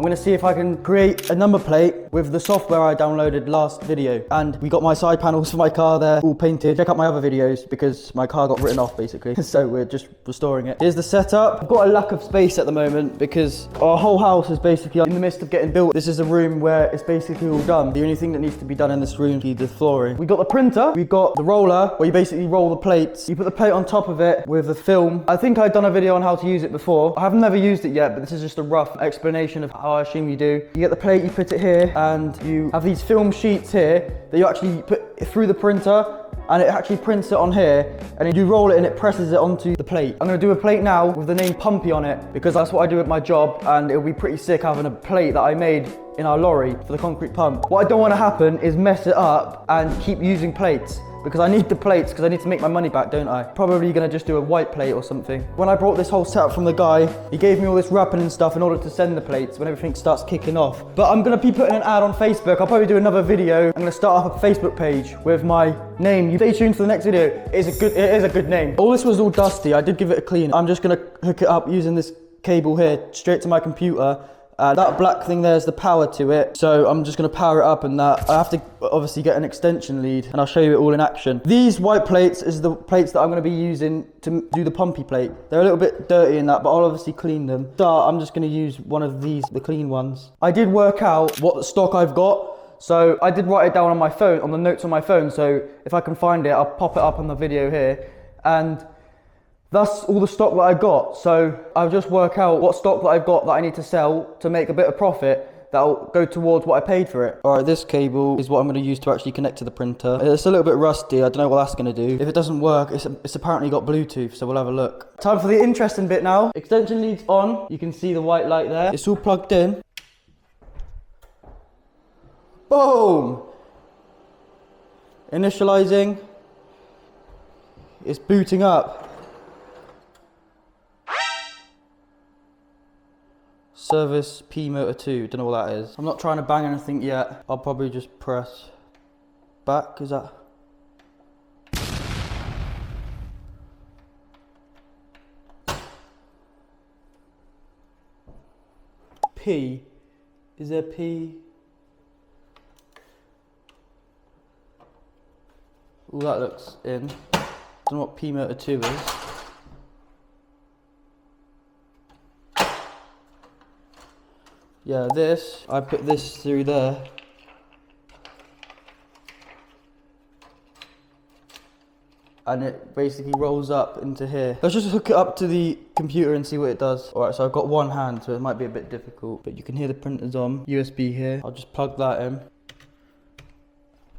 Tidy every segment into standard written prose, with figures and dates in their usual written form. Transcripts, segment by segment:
gonna see if I can create a number plate with the software I downloaded last video. And we got my side panels for my car there, all painted. Check out my other videos because my car got written off basically. So we're just restoring it. Here's the setup. I've got a lack of space at the moment because our whole house is basically in the midst of getting built. This is a room where it's basically all done. The only thing that needs to be done in this room is the flooring. We got the printer, we got the roller where you basically roll the plates. You put the plate on top of it with the film. I think I've done a video on how to use it before. I have never used it yet, but this is just a rough explanation of how I assume you do. You get the plate, you put it here, and you have these film sheets here that you actually put through the printer, and it actually prints it on here, and then you roll it and it presses it onto the plate. I'm gonna do a plate now with the name Pumpy on it, because that's what I do at my job, and it'll be pretty sick having a plate that I made in our lorry for the concrete pump. What I don't want to happen is mess it up and keep using plates, because I need the plates because I need to make my money back, don't I? Probably gonna just do a white plate or something. When I brought this whole setup from the guy, he gave me all this wrapping and stuff in order to send the plates when everything starts kicking off. But I'm gonna be putting an ad on Facebook. I'll probably do another video. I'm gonna start up a Facebook page with my name. You stay tuned for the next video. It is a good name. All this was all dusty. I did give it a clean. I'm just gonna hook it up using this cable here straight to my computer. That black thing there is the power to it, so I'm just going to power it up, and that I have to obviously get an extension lead, and I'll show you it all in action. These white plates is the plates that I'm going to be using to do the Pumpy plate. They're a little bit dirty in that, but I'll obviously clean them. So I'm just going to use one of these, the clean ones. I did work out what stock I've got, so I did write it down on my phone, on the notes on my phone, so if I can find it, I'll pop it up on the video here, and that's all the stock that I got. So I'll just work out what stock that I've got that I need to sell to make a bit of profit that'll go towards what I paid for it. All right, this cable is what I'm going to use to actually connect to the printer. It's a little bit rusty. I don't know what that's going to do. If it doesn't work, it's apparently got Bluetooth, so we'll have a look. Time for the interesting bit now. Extension lead's on. You can see the white light there. It's all plugged in. Boom! Initializing. It's booting up. Service P motor 2, don't know what that is. I'm not trying to bang anything yet. I'll probably just press back, is that? P, is there P? Oh, that looks in. Don't know what P motor 2 is. Yeah, I put this through there. And it basically rolls up into here. Let's just hook it up to the computer and see what it does. All right, so I've got one hand, so it might be a bit difficult, but you can hear the printer's on. USB here. I'll just plug that in.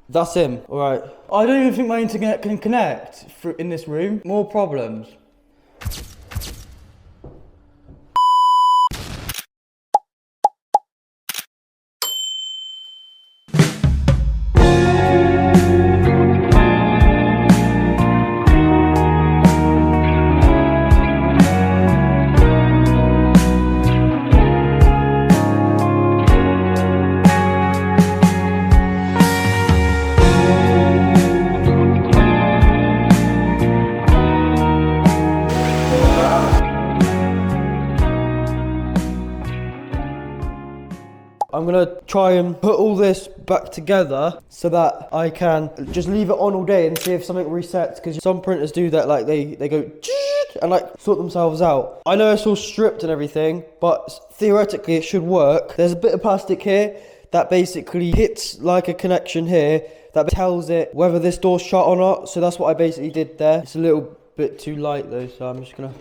That's in. All right. I don't even think my internet can connect in this room. More problems. I'm gonna try and put all this back together so that I can just leave it on all day and see if something resets, because some printers do that, like they go and like sort themselves out. I know it's all stripped and everything, but theoretically it should work. There's a bit of plastic here that basically hits like a connection here that tells it whether this door's shut or not. So that's what I basically did there. It's a little bit too light though, so I'm just gonna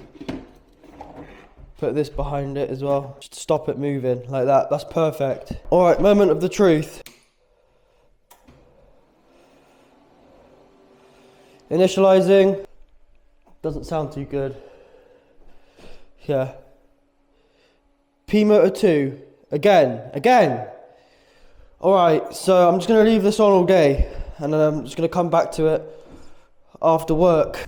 put this behind it as well, just to stop it moving like that. That's perfect. All right, moment of the truth. Initializing. Doesn't sound too good. Yeah. P motor 2. Again. All right, so I'm just gonna leave this on all day, and then I'm just gonna come back to it after work.